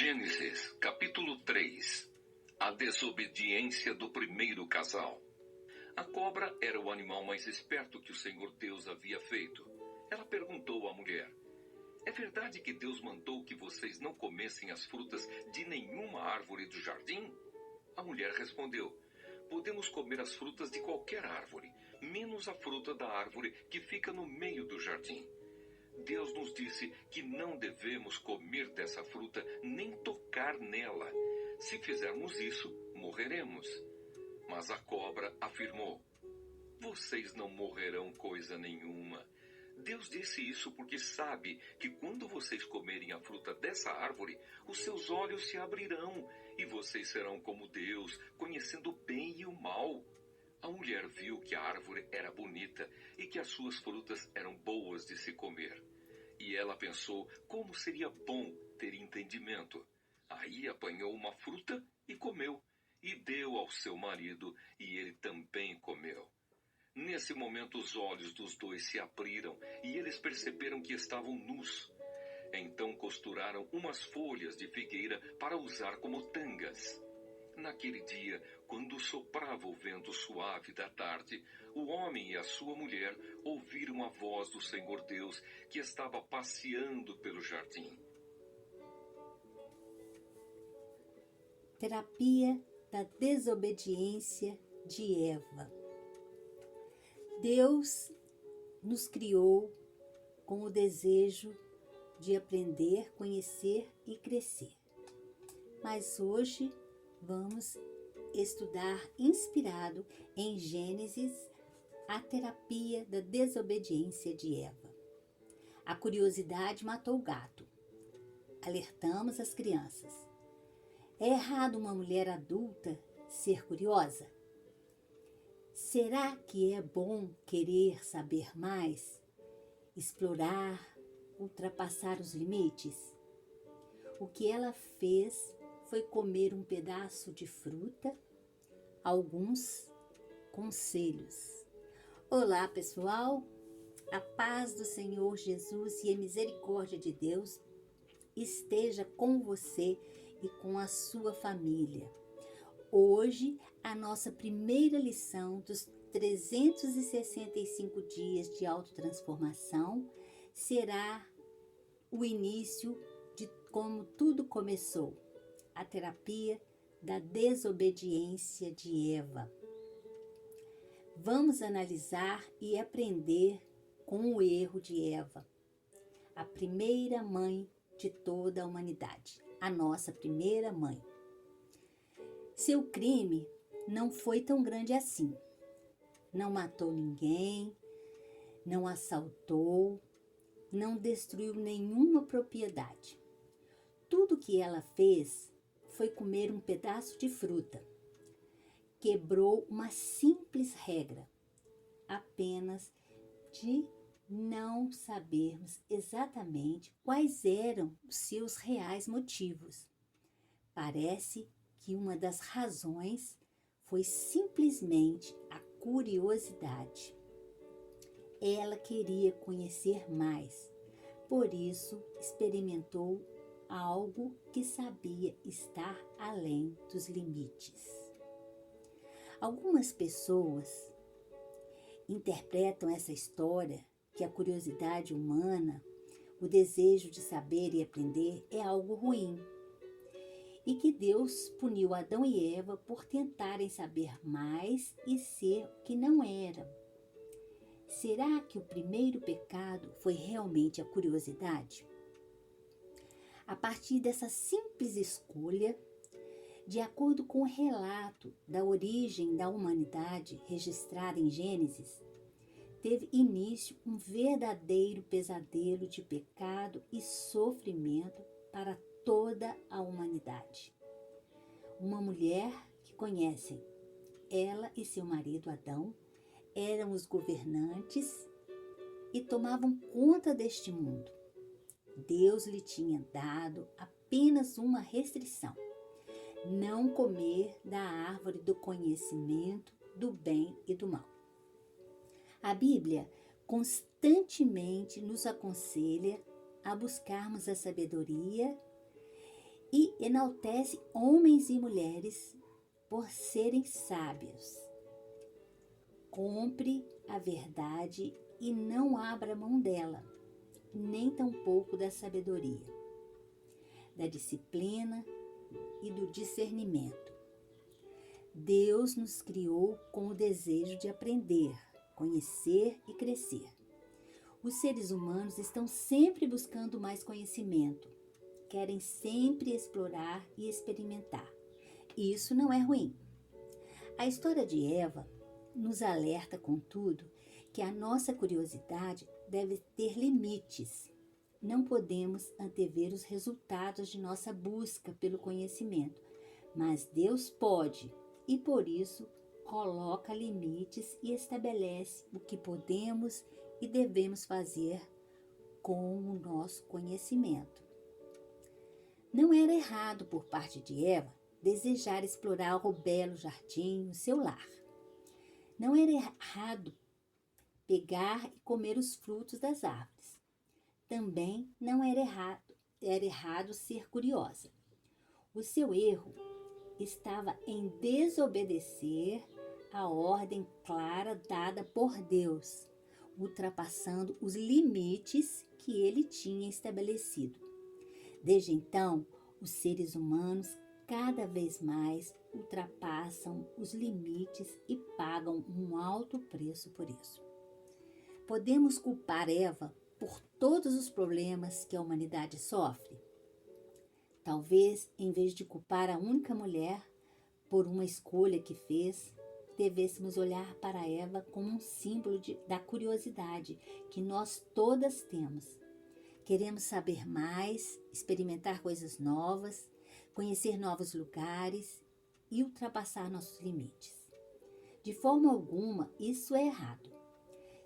Gênesis, capítulo 3. A desobediência do primeiro casal. A cobra era o animal mais esperto que o Senhor Deus havia feito. Ela perguntou à mulher: é verdade que Deus mandou que vocês não comessem as frutas de nenhuma árvore do jardim? A mulher respondeu: podemos comer as frutas de qualquer árvore, menos a fruta da árvore que fica no meio do jardim. Deus nos disse que não devemos comer dessa fruta nem tocar nela. Se fizermos isso, morreremos. Mas a cobra afirmou: vocês não morrerão coisa nenhuma. Deus disse isso porque sabe que quando vocês comerem a fruta dessa árvore, os seus olhos se abrirão e vocês serão como Deus, conhecendo o bem e o mal. A mulher viu que a árvore era bonita e que as suas frutas eram boas de se comer. E ela pensou como seria bom ter entendimento. Aí apanhou uma fruta e comeu, e deu ao seu marido, e ele também comeu. Nesse momento os olhos dos dois se abriram, e eles perceberam que estavam nus. Então costuraram umas folhas de figueira para usar como tangas. Naquele dia, quando soprava o vento suave da tarde, o homem e a sua mulher ouviram a voz do Senhor Deus, que estava passeando pelo jardim. Terapia da desobediência de Eva. Deus nos criou com o desejo de aprender, conhecer e crescer. Mas hoje vamos estudar, inspirado em Gênesis, a terapia da desobediência de Eva. A curiosidade matou o gato. Alertamos as crianças. É errado uma mulher adulta ser curiosa? Será que é bom querer saber mais, explorar, ultrapassar os limites? O que ela fez foi comer um pedaço de fruta. Alguns conselhos. Olá, pessoal! A paz do Senhor Jesus e a misericórdia de Deus esteja com você e com a sua família. Hoje, a nossa primeira lição dos 365 dias de autotransformação será o início de como tudo começou, a terapia da desobediência de Eva. Vamos analisar e aprender com o erro de Eva, a primeira mãe de toda a humanidade, a nossa primeira mãe. Seu crime não foi tão grande assim. Não matou ninguém, não assaltou, não destruiu nenhuma propriedade. Tudo que ela fez foi comer um pedaço de fruta. Quebrou uma simples regra, apenas de não sabermos exatamente quais eram os seus reais motivos. Parece que uma das razões foi simplesmente a curiosidade. Ela queria conhecer mais, por isso experimentou algo que sabia estar além dos limites. Algumas pessoas interpretam essa história que a curiosidade humana, o desejo de saber e aprender é algo ruim e que Deus puniu Adão e Eva por tentarem saber mais e ser o que não eram. Será que o primeiro pecado foi realmente a curiosidade? A partir dessa simples escolha, de acordo com o relato da origem da humanidade registrada em Gênesis, teve início um verdadeiro pesadelo de pecado e sofrimento para toda a humanidade. Uma mulher que conhecem, ela e seu marido Adão eram os governantes e tomavam conta deste mundo. Deus lhe tinha dado apenas uma restrição: não comer da árvore do conhecimento do bem e do mal. A Bíblia constantemente nos aconselha a buscarmos a sabedoria e enaltece homens e mulheres por serem sábios. Compre a verdade e não abra mão dela, nem tampouco da sabedoria, da disciplina e do discernimento. Deus nos criou com o desejo de aprender, conhecer e crescer. Os seres humanos estão sempre buscando mais conhecimento, querem sempre explorar e experimentar. Isso não é ruim. A história de Eva nos alerta, contudo, que a nossa curiosidade deve ter limites. Não podemos antever os resultados de nossa busca pelo conhecimento, mas Deus pode e, por isso, coloca limites e estabelece o que podemos e devemos fazer com o nosso conhecimento. Não era errado por parte de Eva desejar explorar o belo jardim, o seu lar. Não era errado pegar e comer os frutos das árvores. Também não era errado ser curiosa. O seu erro estava em desobedecer a ordem clara dada por Deus, ultrapassando os limites que ele tinha estabelecido. Desde então, os seres humanos cada vez mais ultrapassam os limites e pagam um alto preço por isso. Podemos culpar Eva por todos os problemas que a humanidade sofre? Talvez, em vez de culpar a única mulher por uma escolha que fez, devêssemos olhar para Eva como um símbolo da curiosidade que nós todas temos. Queremos saber mais, experimentar coisas novas, conhecer novos lugares e ultrapassar nossos limites. De forma alguma, isso é errado.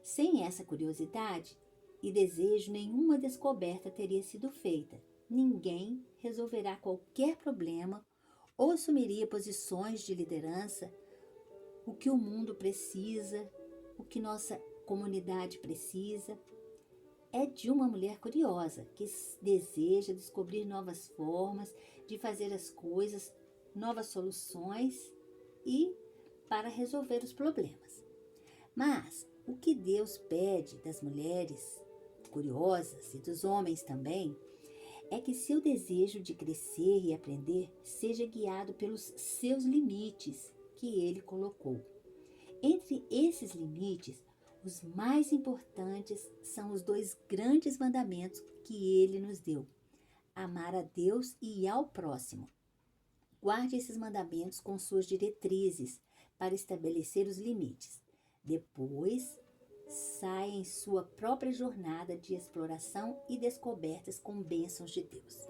Sem essa curiosidade e desejo, nenhuma descoberta teria sido feita. Ninguém resolverá qualquer problema ou assumiria posições de liderança. O que o mundo precisa, o que nossa comunidade precisa, é de uma mulher curiosa que deseja descobrir novas formas de fazer as coisas, novas soluções e para resolver os problemas. Mas o que Deus pede das mulheres curiosas e dos homens também é que seu desejo de crescer e aprender seja guiado pelos seus limites que ele colocou. Entre esses limites, os mais importantes são os 2 grandes mandamentos que ele nos deu: amar a Deus e ao próximo. Guarde esses mandamentos com suas diretrizes para estabelecer os limites. Depois, saia em sua própria jornada de exploração e descobertas com bênçãos de Deus.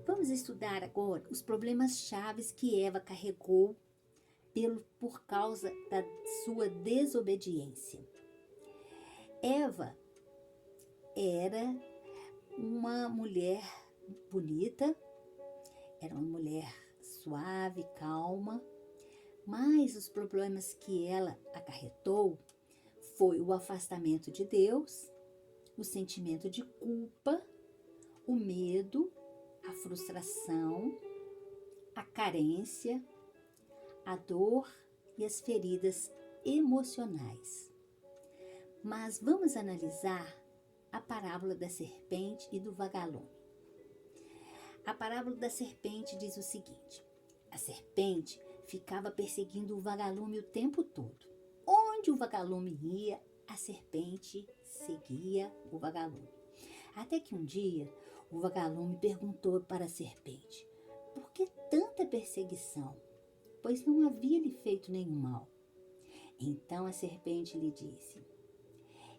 Vamos estudar agora os problemas chaves que Eva carregou por causa da sua desobediência. Eva era uma mulher bonita, era uma mulher suave, calma, mas os problemas que ela acarretou foi o afastamento de Deus, o sentimento de culpa, o medo, a frustração, a carência, a dor e as feridas emocionais. Mas vamos analisar a parábola da serpente e do vagalume. A parábola da serpente diz o seguinte: a serpente ficava perseguindo o vagalume o tempo todo. Onde o vagalume ia, a serpente seguia o vagalume. Até que um dia, o vagalume perguntou para a serpente: por que tanta perseguição? Pois não havia lhe feito nenhum mal. Então a serpente lhe disse: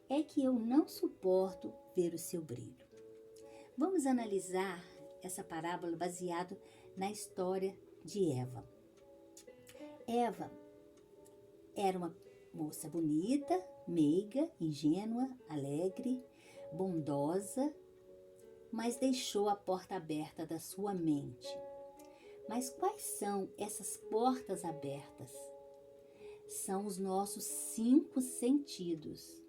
é que eu não suporto ver o seu brilho. Vamos analisar essa parábola baseada na história de Eva. Eva era uma moça bonita, meiga, ingênua, alegre, bondosa, mas deixou a porta aberta da sua mente. Mas quais são essas portas abertas? São os nossos 5 sentidos.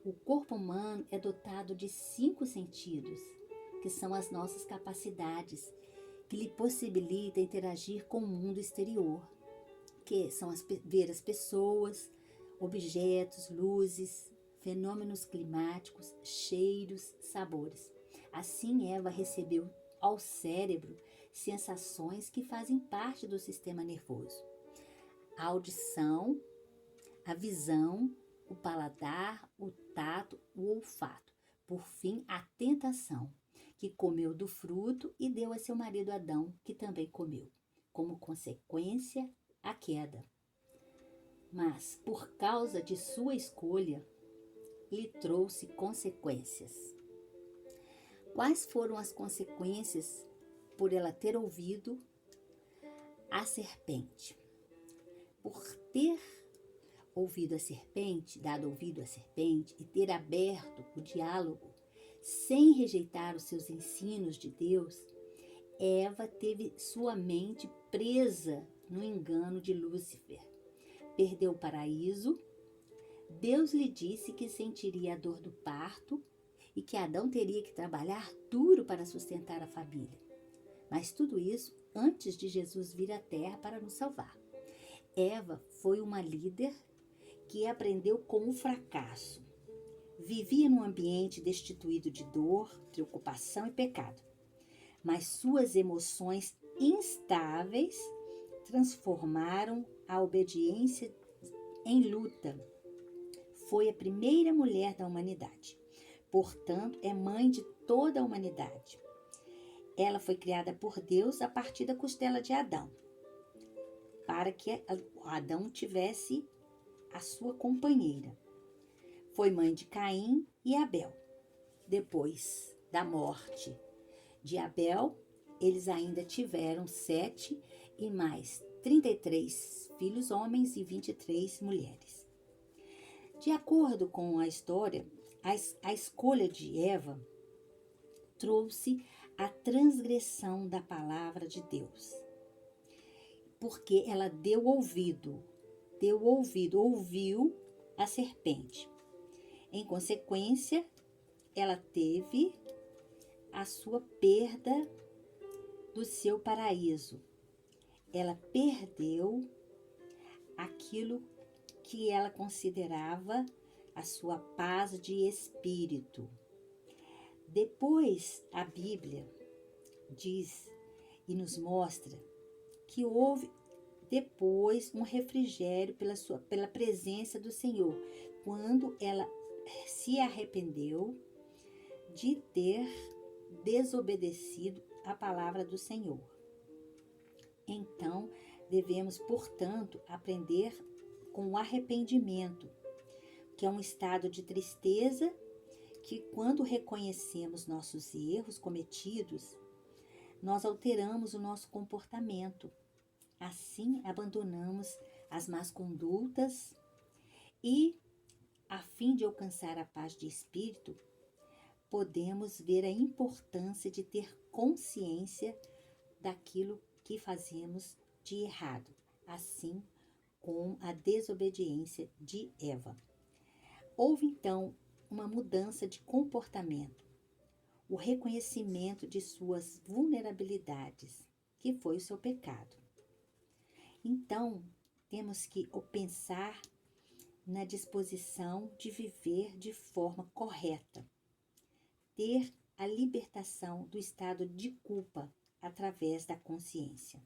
O corpo humano é dotado de 5 sentidos, que são as nossas capacidades que lhe possibilita interagir com o mundo exterior, que são ver as pessoas, objetos, luzes, fenômenos climáticos, cheiros, sabores. Assim, Eva recebeu ao cérebro sensações que fazem parte do sistema nervoso: a audição, a visão, o paladar, o tato, o olfato. Por fim, a tentação, que comeu do fruto e deu a seu marido Adão, que também comeu. Como consequência, a queda. Mas, por causa de sua escolha, lhe trouxe consequências. Quais foram as consequências por ela ter ouvido a serpente? Por ter ouvido a serpente, dado ouvido à serpente e ter aberto o diálogo sem rejeitar os seus ensinos de Deus, Eva teve sua mente presa no engano de Lúcifer. Perdeu o paraíso. Deus lhe disse que sentiria a dor do parto e que Adão teria que trabalhar duro para sustentar a família. Mas tudo isso antes de Jesus vir à Terra para nos salvar. Eva foi uma líder que aprendeu com o fracasso. Vivia num ambiente destituído de dor, preocupação e pecado. Mas suas emoções instáveis transformaram a obediência em luta. Foi a primeira mulher da humanidade. Portanto, é mãe de toda a humanidade. Ela foi criada por Deus a partir da costela de Adão, para que Adão tivesse a sua companheira. Foi mãe de Caim e Abel. Depois da morte de Abel, eles ainda tiveram 7 e mais 33 filhos homens e 23 mulheres. De acordo com a história, a escolha de Eva trouxe a transgressão da palavra de Deus, porque ela ouviu a serpente. Em consequência, ela teve a sua perda do seu paraíso. Ela perdeu aquilo que ela considerava a sua paz de espírito. Depois, a Bíblia diz e nos mostra que houve depois um refrigério pela presença do Senhor, quando ela se arrependeu de ter desobedecido a palavra do Senhor. Então, devemos, portanto, aprender com o arrependimento, que é um estado de tristeza que, quando reconhecemos nossos erros cometidos, nós alteramos o nosso comportamento. Assim, abandonamos as más condutas e, a fim de alcançar a paz de espírito, podemos ver a importância de ter consciência daquilo que fazemos de errado, assim com a desobediência de Eva. Houve então uma mudança de comportamento, o reconhecimento de suas vulnerabilidades, que foi o seu pecado. Então, temos que pensar na disposição de viver de forma correta, ter a libertação do estado de culpa através da consciência.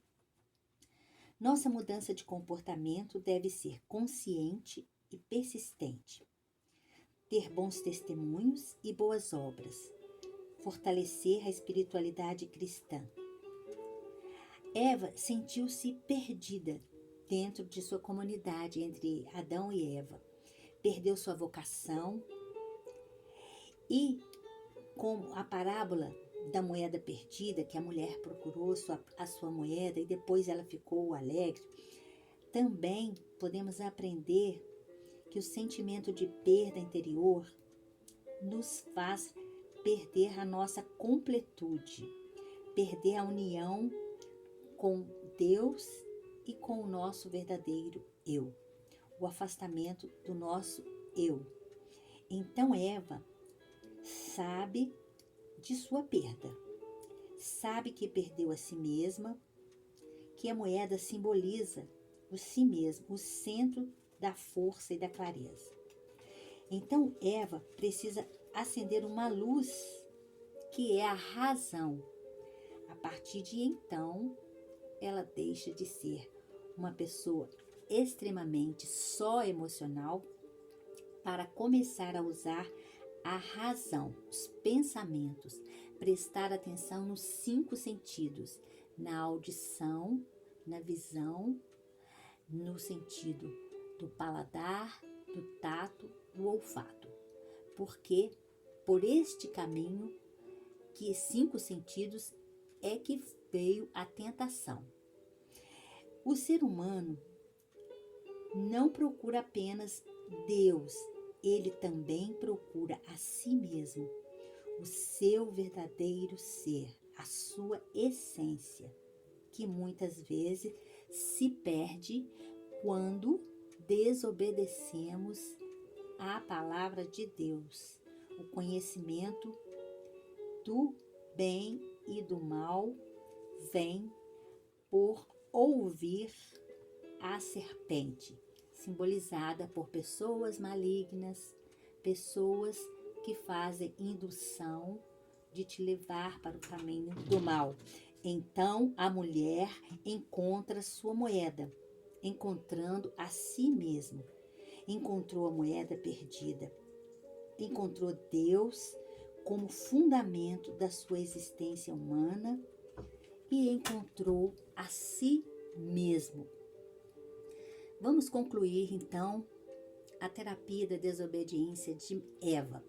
Nossa mudança de comportamento deve ser consciente e persistente. Ter bons testemunhos e boas obras. Fortalecer a espiritualidade cristã. Eva sentiu-se perdida dentro de sua comunidade entre Adão e Eva. Perdeu sua vocação e, como a parábola da moeda perdida, que a mulher procurou a sua moeda e depois ela ficou alegre, também podemos aprender que o sentimento de perda interior nos faz perder a nossa completude, perder a união com Deus e com o nosso verdadeiro eu, o afastamento do nosso eu. Então Eva sabe de sua perda, sabe que perdeu a si mesma, que a moeda simboliza o si mesmo, o centro da força e da clareza. Então Eva precisa acender uma luz que é a razão. A partir de então, ela deixa de ser uma pessoa extremamente só emocional para começar a usar a razão, os pensamentos, prestar atenção nos 5 sentidos, na audição, na visão, no sentido do paladar, do tato, do olfato. Porque por este caminho, que 5 sentidos, é que veio a tentação. O ser humano não procura apenas Deus, ele também procura a si mesmo, o seu verdadeiro ser, a sua essência, que muitas vezes se perde quando desobedecemos à palavra de Deus, o conhecimento do bem e do mal vem por ouvir a serpente, simbolizada por pessoas malignas, pessoas que fazem indução de te levar para o caminho do mal. Então a mulher encontra sua moeda, encontrando a si mesma. Encontrou a moeda perdida, encontrou Deus como fundamento da sua existência humana e encontrou a si mesmo. Vamos concluir então a terapia da desobediência de Eva.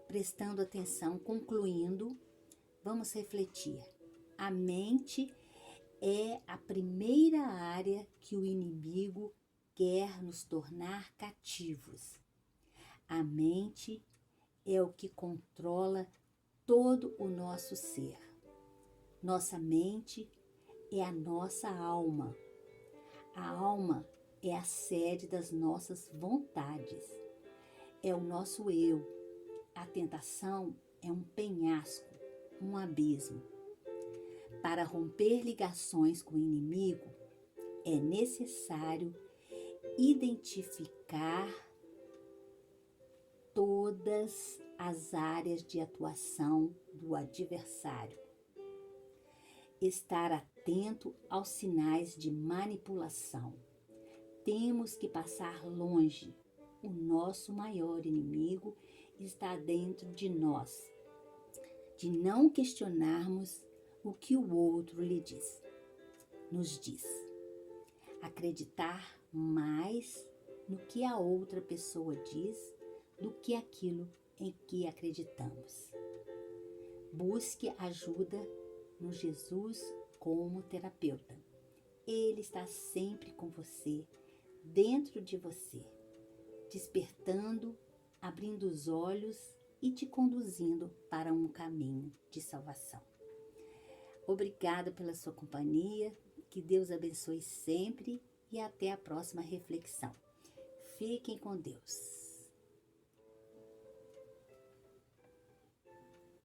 Prestando atenção, concluindo, vamos refletir. A mente é a primeira área que o inimigo quer nos tornar cativos. A mente é o que controla todo o nosso ser. Nossa mente é a nossa alma. A alma é a sede das nossas vontades. É o nosso eu. A tentação é um penhasco, um abismo. Para romper ligações com o inimigo, é necessário identificar todas as áreas de atuação do adversário. Estar atento aos sinais de manipulação. Temos que passar longe. O nosso maior inimigo está dentro de nós. De não questionarmos o que o outro nos diz. Acreditar mais no que a outra pessoa diz do que aquilo em que acreditamos. Busque ajuda no Jesus como terapeuta. Ele está sempre com você, dentro de você, despertando, abrindo os olhos e te conduzindo para um caminho de salvação. Obrigada pela sua companhia, que Deus abençoe sempre e até a próxima reflexão. Fiquem com Deus.